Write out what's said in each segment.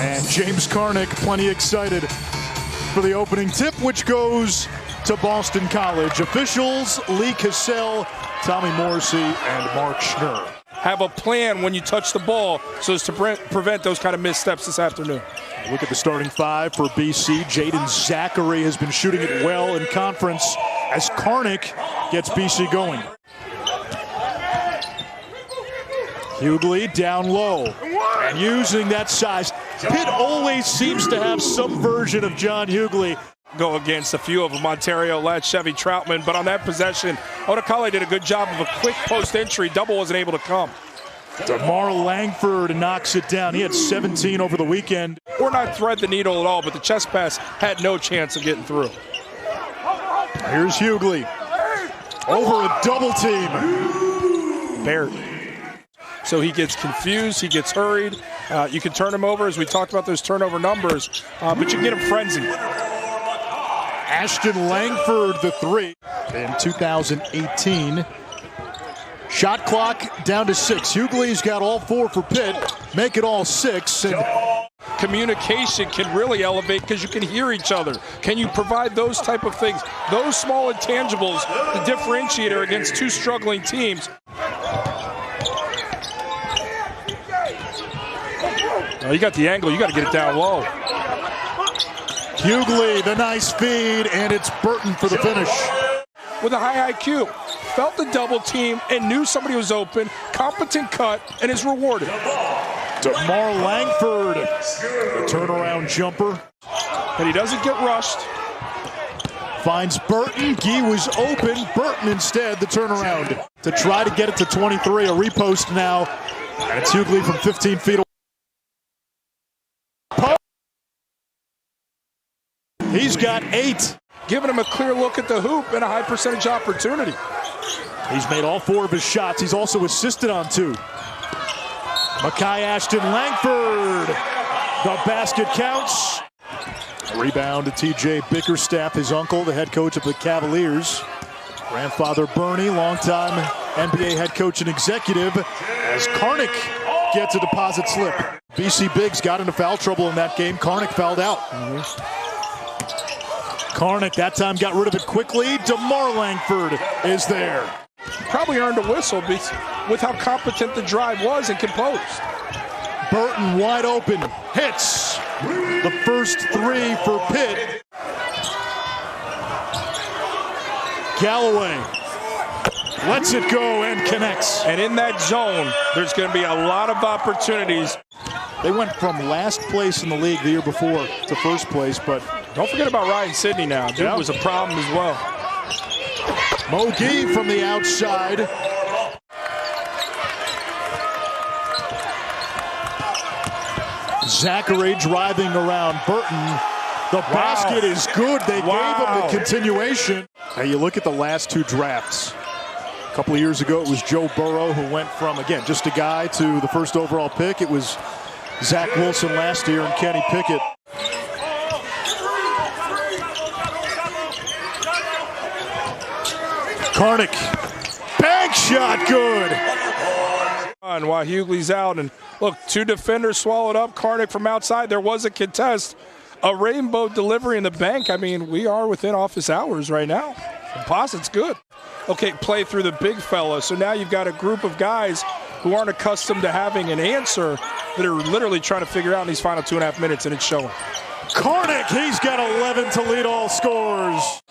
And James Karnik plenty excited for the opening tip, which goes to Boston College. Officials Lee Cassell, Tommy Morrissey, and Mark Schnurr. Have a plan when you touch the ball so as to prevent those kind of missteps this afternoon. Look at the starting five for BC. Jaden Zachary has been shooting it well in conference as Karnik gets BC going. Hugley down low and using that size. Pitt always seems to have some version of John Hugley. Go against a few of them, Ontario, Ladd, Chevy, Troutman, but on that possession, Odakale did a good job of a quick post entry. Double wasn't able to come. DeMarr Langford knocks it down. He had 17 over the weekend. Or not thread the needle at all, but the chest pass had no chance of getting through. Here's Hugley over a double team. Barrett. So he gets confused, he gets hurried. You can turn him over, as we talked about those turnover numbers, but you can get him frenzied. Ashton Langford, the three in 2018. Shot clock down to 6. Hugley's got all 4 for Pitt. Make it all 6. And communication can really elevate because you can hear each other. Can you provide those type of things? Those small intangibles, the differentiator against two struggling teams. You got the angle, you got to get it down low. Hugley, the nice feed, and it's Burton for the finish. With a high IQ, felt the double team and knew somebody was open, competent cut, and is rewarded. DeMarr Langford, the turnaround jumper. But he doesn't get rushed. Finds Burton, Gee was open, Burton instead the turnaround. To try to get it to 23, a repost now, and it's Hugley from 15 feet away. He's got 8. Giving him a clear look at the hoop and a high percentage opportunity. He's made all 4 of his shots. He's also assisted on 2. Makai Ashton Langford. The basket counts. A rebound to TJ Bickerstaff, his uncle, the head coach of the Cavaliers. Grandfather Bernie, longtime NBA head coach and executive, as Karnik gets a deposit slip. BC Bigs got into foul trouble in that game. Karnik fouled out. Karnik that time got rid of it quickly. DeMarr Langford is there. Probably earned a whistle with how competent the drive was and composed. Burton wide open, hits the first 3 for Pitt. Galloway lets it go and connects. And in that zone, there's going to be a lot of opportunities. They went from last place in the league the year before to first place, but don't forget about Ryan Sidney now. Dude was a problem as well. Mogi from the outside. Zachary driving around Burton. The basket is good. They gave him the continuation. Now you look at the last 2 drafts. A couple of years ago, it was Joe Burrow who went from, again, just a guy to the first overall pick. It was Zach Wilson last year and Kenny Pickett. Karnik, bank shot, good. While Hugley's out, and look, 2 defenders swallowed up. Karnik from outside. There was a contest. A rainbow delivery in the bank. I mean, we are within office hours right now. Deposit's good. Okay, play through the big fella. So now you've got a group of guys who aren't accustomed to having an answer that are literally trying to figure out in these final 2.5 minutes, and it's showing. Karnik, he's got 11 to lead all scores.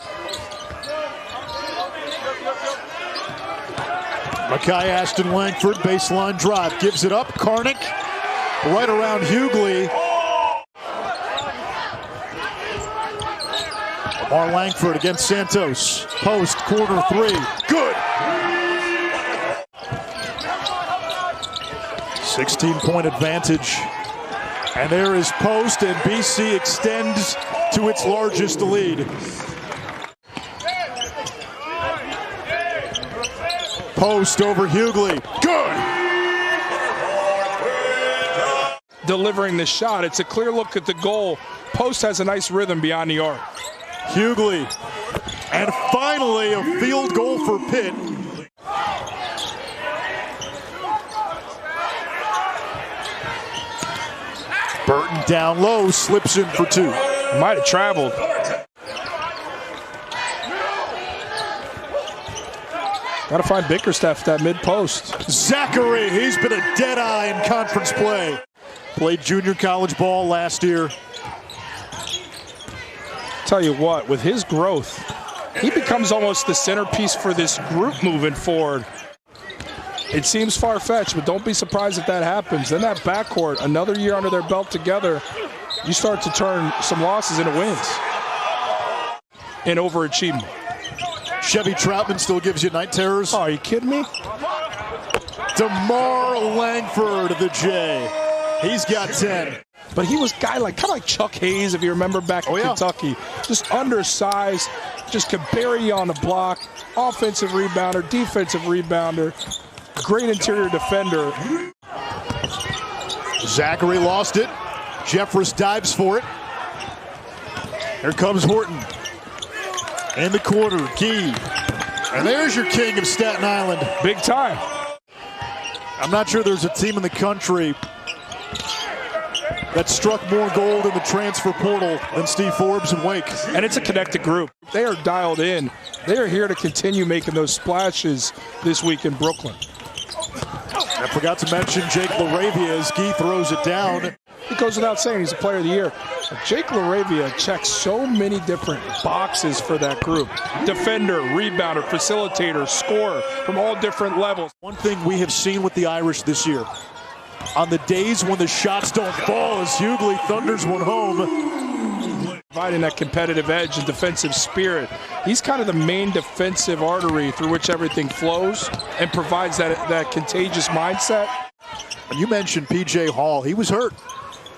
Makai Ashton Langford, baseline drive, gives it up. Karnik, right around Hugley. DeMarr Langford against Santos. Post, corner 3, good. 16-point advantage. And there is Post, and BC extends to its largest lead. Post over Hugley, good! Delivering the shot, it's a clear look at the goal. Post has a nice rhythm beyond the arc. Hugley, and finally a field goal for Pitt. Burton down low, slips in for two. Might have traveled. Got to find Bickerstaff at that mid-post. Zachary, he's been a dead eye in conference play. Played junior college ball last year. Tell you what, with his growth, he becomes almost the centerpiece for this group moving forward. It seems far-fetched, but don't be surprised if that happens. Then that backcourt, another year under their belt together, you start to turn some losses into wins and overachievement. Chevy Troutman still gives you night terrors. Oh, are you kidding me? DeMarr Langford, the J. He's got 10. But he was kind of like Chuck Hayes, if you remember back in Kentucky. Just undersized, just could bury you on the block. Offensive rebounder, defensive rebounder. Great interior defender. Zachary lost it. Jeffress dives for it. Here comes Horton. In the corner, Key. And there's your king of Staten Island. Big time. I'm not sure there's a team in the country that struck more gold in the transfer portal than Steve Forbes and Wake. And it's a connected group. They are dialed in. They are here to continue making those splashes this week in Brooklyn. I forgot to mention Jake LaRavia as Gee throws it down. It goes without saying he's a player of the year. Jake LaRavia checks so many different boxes for that group. Defender, rebounder, facilitator, scorer from all different levels. One thing we have seen with the Irish this year, on the days when the shots don't fall as Hugley thunders one home. Providing that competitive edge and defensive spirit. He's kind of the main defensive artery through which everything flows and provides that contagious mindset. And you mentioned P.J. Hall. He was hurt.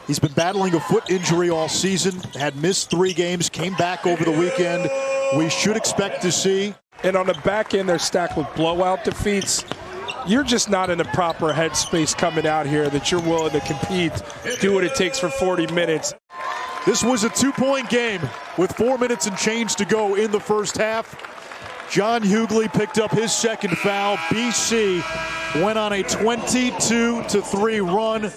He's been battling a foot injury all season, had missed 3 games, came back over the weekend. We should expect to see. And on the back end, they're stacked with blowout defeats. You're just not in the proper headspace coming out here that you're willing to compete, do what it takes for 40 minutes. This was a 2-point game with 4 minutes and change to go in the first half. John Hugley picked up his second foul. BC went on a 22-3 run.